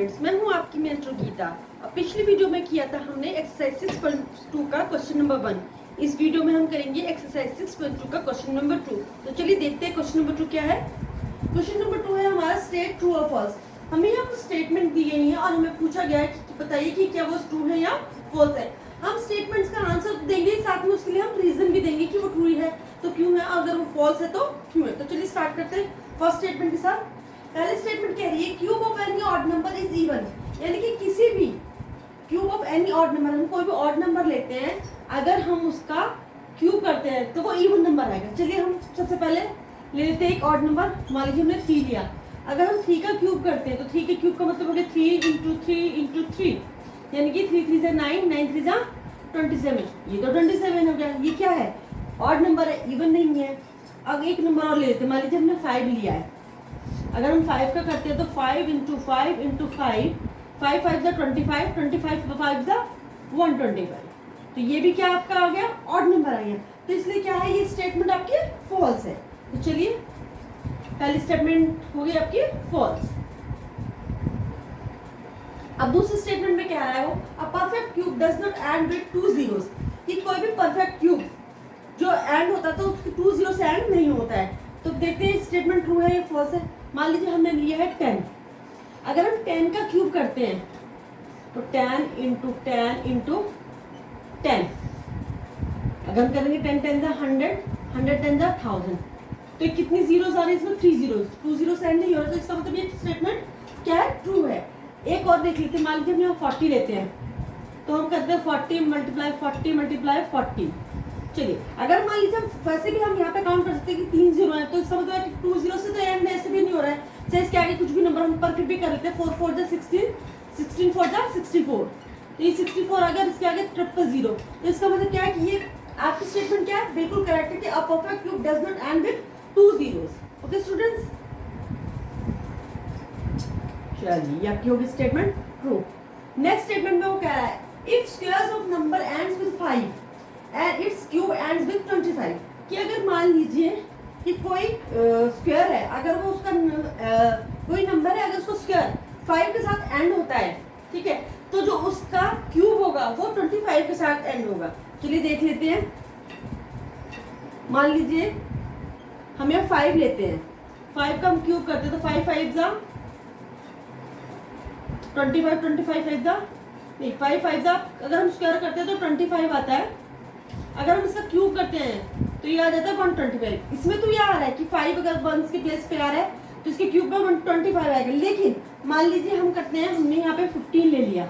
Students, मैं हूं आपकी मेंटर गीता। अब पिछली वीडियो में किया था हमने एक्सरसाइज 6.2 का क्वेश्चन नंबर 1। इस वीडियो में हम करेंगे एक्सरसाइज 6.2 का क्वेश्चन नंबर 2। तो चलिए देखते हैं क्वेश्चन नंबर 2 क्या है। क्वेश्चन नंबर 2 है हमारा स्टेट ट्रू और फॉल्स। हमें यहाँ पर स्टेटमेंट दी गई है और हमें पूछा गया है कि बताइए कि क्या वो ट्रू है या फॉल्स है। हम स्टेटमेंट्स का आंसर देंगे, साथ में उसके लिए हम रीजन भी देंगे कि वो ट्रू है तो क्यों है, अगर वो फॉल्स है तो क्यों है। तो चलिए स्टार्ट करते हैं फर्स्ट स्टेटमेंट के साथ। पहले स्टेटमेंट कह रही है cube of any odd number is even, यानी कि किसी भी cube of any odd number, हम कोई भी ऑड नंबर लेते हैं, अगर हम उसका क्यूब करते हैं तो वो इवन नंबर आएगा। चलिए हम सबसे पहले ले लेते हैं एक ऑड नंबर, मान लीजिए हमने 3 लिया। अगर हम 3 का क्यूब करते हैं तो 3 के क्यूब का मतलब हो गया 3 इंटू 3 इंटू 3, यानी कि 3 3 9, 9 3 27। ये तो 27 हो गया। ये क्या है, ऑड नंबर है, इवन नहीं है। अब एक नंबर और ले लेते हैं, मान लीजिए हमने 5 लिया है। अगर हम 5 का करते हैं तो 5 इंटू 5 इंटू 5, 5 5 ज़ा 25, 25 5 ज़ा 125। तो ये भी क्या आपका आ गया, ऑड नंबर आ गया। तो इसलिए क्या है, ये स्टेटमेंट आपकी फॉल्स है। तो चलिए पहली स्टेटमेंट हो गई आपकी फॉल्स। अब दूसरे स्टेटमेंट में क्या है, वो a perfect cube does not and with 2 zeros, कि कोई भी परफेक्ट क्यूब जो एंड होता है तो उसके 2 zeros से एंड नहीं होता है। तो देखते हैं स्टेटमेंट ट्रू है या फॉल्स है। मान लीजिए हमने लिया है 10। अगर हम 10 का क्यूब करते हैं तो 10 इंटू 10 इंटू 10, अगर हम करेंगे 10 10 ज़ा 100, 100 10 ज़ा 1000, तो कितनी जीरोस आ रही है इसमें, 3 zeros, 2 zeros से एंड नहीं हो रहा। तो इसका मतलब ये स्टेटमेंट क्या है, ट्रू है। एक और देख लेते हैं, मान लीजिए हम यहाँ 40 लेते हैं तो हम करते हैं 40 मल्टीप्लाई 40 मल्टीप्लाई 40। चलिए अगर मान लीजिए वैसे भी हम यहाँ पे काउंट कर सकते हैं कि 3 जीरो है, तो इसका मतलब है कि 2 जीरो से तो एंड ऐसे भी नहीं हो रहा है, चाहे इसके आगे कुछ भी नंबर हम पर फिर भी कर लेते हैं। 4 4 जा 16, 16 4 जा 64, तो ये 64 अगर इसके आगे ट्रिपल जीरो, तो इसका मतलब क्या है कि ये आपकी स्टेटमेंट क्या है, बिल्कुल करेक्ट है कि a perfect cube does not and with 2 zeros। Okay students, चलिए आपकी होगी स्टेटमेंट ट्रू। नेक्स्ट स्टेटमेंट में वो कह रहा है if squares of number ends with 5 and it's cube ends with 25, कि अगर मान लीजिए कि कोई स्क्वायर है, अगर वो उसका कोई नंबर है, अगर उसको स्क्वायर 5 के साथ एंड होता है, ठीक है, तो जो उसका क्यूब होगा वो 25 के साथ एंड होगा। चलिए देख लेते हैं। मान लीजिए हम यहाँ 5 लेते हैं, 5 का हम क्यूब करते हैं तो 5 5 ज़ा 25, 25 5 ज़ा नहीं, 5 5 ज़ा अगर हम स्क्वायर करते हैं तो 25 आता है। अगर हम इसका क्यूब करते हैं तो ये आ जाता है 125। इसमें तो ये आ रहा है कि 5 अगर 1 के प्लेस पे आ रहा है तो इसके क्यूब में 125 आएगा। लेकिन मान लीजिए हम करते हैं, हमने यहाँ पे 15 ले लिया।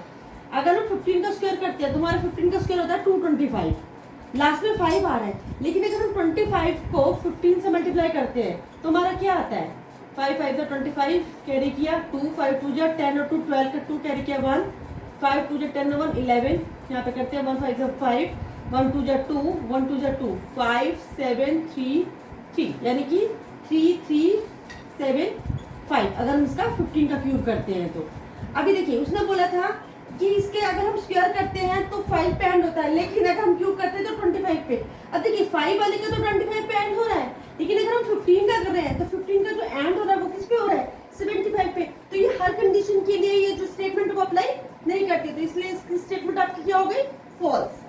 अगर हम 15 का स्क्वायर करते हैं तो हमारा 15 का स्क्वायर होता है 225, लास्ट में 5 आ रहा है। लेकिन अगर हम 25 को 15 से मल्टीप्लाई करते हैं तो हमारा क्या आता है, 5 5 ज़ा 25 कैरी किया, 2 5 2 ज़ा 10 और 2 12 का 2 कैरी किया 1, 5 2 ज़ा 10 1 11, यहाँ पे करते हैं 1 5 ज़ा 5, 1 2 ज़ा 2, 1 2 ज़ा 2, 5 7 3 3, यानी कि 3 3 7 5। अगर हम इसका 15 का क्यूब करते हैं तो अभी देखिए उसने बोला था कि इसके अगर हम स्क्वायर करते हैं तो 5 पे एंड होता है, लेकिन अगर हम क्यूब करते हैं तो 25 पे। अब देखिए 5 वाले का तो 25 पे एंड हो रहा है, लेकिन अगर हम 15 का कर रहे हैं तो 15 का जो एंड हो रहा है वो किस पे हो रहा है, 75 पे। तो ये हर कंडीशन के लिए ये जो स्टेटमेंट वो अप्लाई नहीं करती, तो इसलिए इसकी स्टेटमेंट आपकी क्या हो गई, फॉल्स।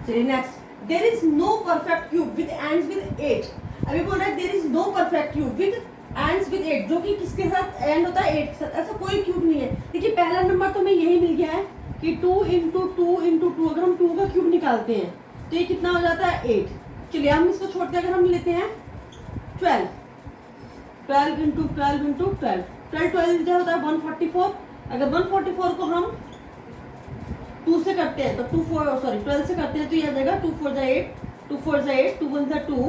चलिए next, there is no perfect cube with ends with 8। अभी बोल रहा है there is no perfect cube with ends with 8, जो कि किसके साथ एंड होता है, 8 के साथ। ऐसा कोई क्यूब नहीं है। देखिए पहला नंबर तो हमें यही मिल गया है कि 2 इंटू 2 इंटू 2, अगर हम 2 का क्यूब निकालते हैं तो ये कितना हो जाता है, 8। चलिए हम इसको छोड़ते हैं, अगर हम लेते हैं 12, 12 इंटू 12 इंटू 12, 12 12 जो होता है 144। अगर 144 को हम 2 से करते हैं तो 12 से करते हैं तो ये आ जाएगा 2 4 ज़ा 8, 2 4 ज़ा 8, 2 1 ज़ा 2,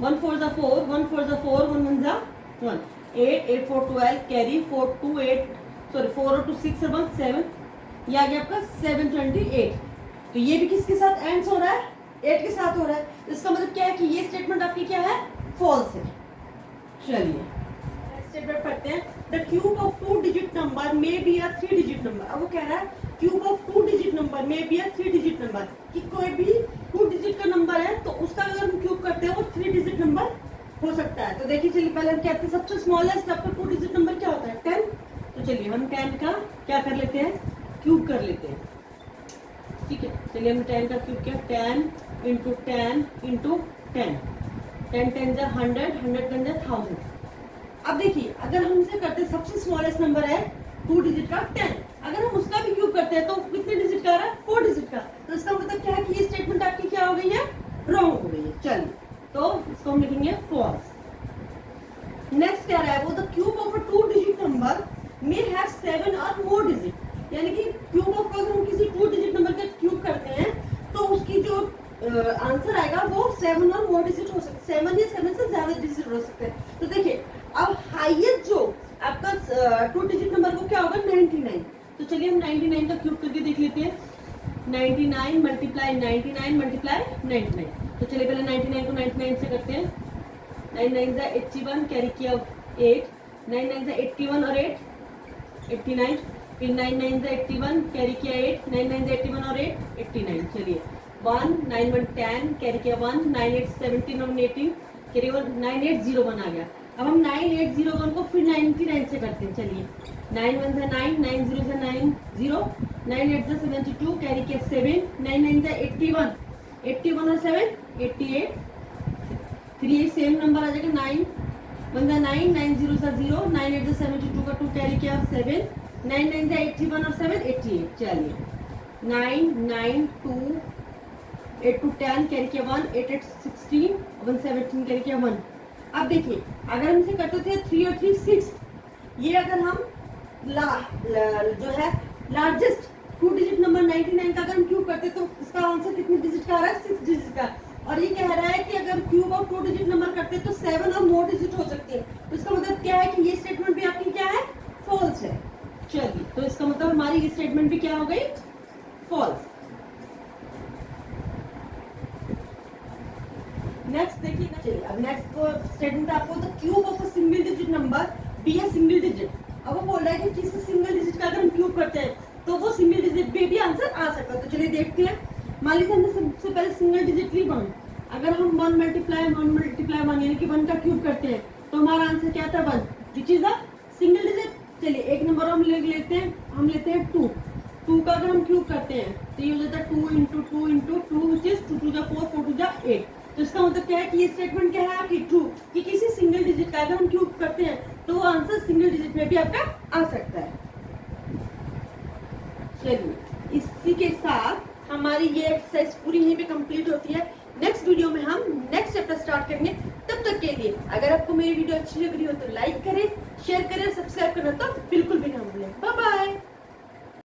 1 4 ज़ा 4, 1 4 ज़ा 4, 1 1 ज़ा 1, 8 8 4 12 कैरी 4 2 8 4 और 2 6 और 1 7, ये आ गया आपका 728। तो ये भी किसके साथ एंड्स हो रहा है, 8 के साथ हो रहा है। इसका मतलब क्या है कि ये स्टेटमेंट आपकी क्या है, फॉल्स है। चलिए स्टेटमेंट पढ़ते हैं, the cube of 2 digit number may be a 3 digit number. अब वो कह रहा है cube of 2 digit number may be a 3 digit number, कि कोई भी 2 डिजिट का नंबर है तो उसका अगर हम क्यूब करते हैं वो 3 डिजिट हो सकता है। तो देखिए चलिए पहले हम कहते हैं सबसे स्मॉलेस्ट आपका 2 डिजिट नंबर क्या होता है 10। तो चलिए हम 10 का क्या कर लेते हैं, क्यूब कर लेते हैं। ठीक है, चलिए हम 10 का क्यूब किया, 10 इंटू 10 इंटू 10, 10 10 जा 100, 100 10 जा 1000। अब देखिए अगर हम इसे करते हैं सबसे स्मॉलेस्ट नंबर है 2 डिजिट का 10, अगर हम उसका भी क्यूब करते हैं तो कितने डिजिट का आ रहा है 4 डिजिट का। तो इसका मतलब क्या है कि ये स्टेटमेंट आपकी क्या हो गई है, रॉन्ग हो गई है। चलिए तो इसको हम लिखेंगे फॉल्स। नेक्स्ट क्या रहा है, वो the cube of a 2 digit number may have 7 और मोर डिजिट, यानी कि क्यूब ऑफ अगर हम किसी 2 डिजिट नंबर का क्यूब करते हैं तो उसकी जो आंसर आएगा वो 7 और मोर डिजिट हो सकते हैं, 7 या 7 से ज्यादा डिजिट हो सकते हैं। तो देखिए अब हाईएस्ट जो आपका 2 डिजिट नंबर को क्या होगा 99। तो चलिए हम 99 का क्यूब करके देख लेते हैं, 99 मल्टीप्लाई 99 मल्टीप्लाई 99। तो चलिए पहले 99 को 99 से करते हैं, 9 9 जा 81, कैरी किया 8, 9 9 जा 81 और 8 89, फिर 9 9 जा 81, कैरी किया 8, 9 9 जा 81 और 8 89। चलिए 1 9 1 10, कैरी किया 1, 9 8 17 और 18, कैरी 1 9801 आ गया। अब हम 9801 को फिर 99 से करते हैं। चलिए 9 1 जा 9, 9 0 जा 9 0, 9 8 जा 72, कैरी किया 7, 9 9 जा 81, 81 और 7 88, फिर ये सेम नंबर आ जाएगा 9 1 जा 9, 9 0 जा 0, 9 8 जा 72 का 2 कैरी किया 7, 9 9 जा 81 और 7 88। चलिए 9 9 2 8 to 10 कैरी किया 1, 8 8 16, 1 17 कैरी किया 1। अब देखिए अगर हम इसे करते थे 3 और 3 6, ये अगर हम जो है लार्जेस्ट 2 डिजिट नंबर 99 का अगर हम क्यूब करते तो इसका आंसर कितने डिजिट का आ रहा है 6 डिजिट का। और ये कह रहा है कि अगर क्यूब ऑफ 2 डिजिट नंबर करते तो 7 और मोर डिजिट हो सकती है। तो इसका मतलब क्या है कि ये स्टेटमेंट भी आपकी क्या है, फॉल्स है। चलिए तो इसका मतलब हमारी ये स्टेटमेंट भी क्या हो गई, फॉल्स। नेक्स्ट देखिए, चलिए अब नेक्स्ट स्टेटमेंट आपको the cube of a single digit number be a single digit. अब वो बोल रहा है कि किसी सिंगल डिजिट का अगर हम क्यूब करते हैं तो वो सिंगल डिजिट पे भी आंसर आ सकता है। तो चलिए देखते हैं, मान लीजिए हमने सबसे पहले सिंगल डिजिट ली 1, अगर हम 1 मल्टीप्लाई 1 यानी कि 1 का क्यूब करते हैं तो हमारा आंसर क्या था 1, which is a single digit. चलिए एक नंबर हम लेते हैं 2 का अगर हम क्यूब करते हैं तो ये हो जाता है 2 इंटू 2 इंटू 2 विच इज 2 2 जा 4 4 2 जा 8। तो इसका मतलब क्या है कि ये स्टेटमेंट क्या है आपकी ट्रू, कि किसी सिंगल डिजिट का अगर हम क्यूब करते हैं तो वो आंसर सिंगल डिजिट में भी आपका आ सकता है। चलिए इसी के साथ हमारी ये एक्सरसाइज पूरी यहीं पे कंप्लीट होती है। नेक्स्ट वीडियो में हम नेक्स्ट चैप्टर स्टार्ट करेंगे। तब तक के लिए अगर आपको मेरी वीडियो अच्छी लग रही हो तो लाइक करें, शेयर करें, सब्सक्राइब करना तो बिल्कुल